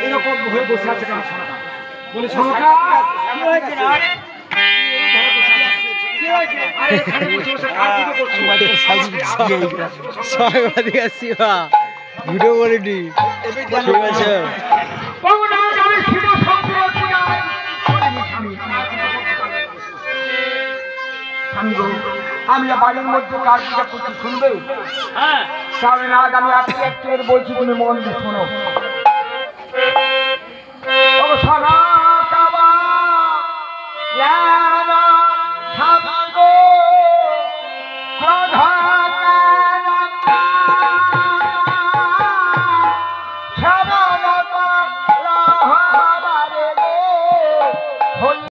এরকম হয়ে বসে আছে কেন সোনাকা? বলে সোনাকা ভিডিও কোয়ালিটি ঠিক আছে। আমি বাড়ির মধ্যে কার পূজা করছি শুনবে? তাহলে না আমি আপনি একটু বলছি, তুমি মন দিয়ে শোনো। সোনা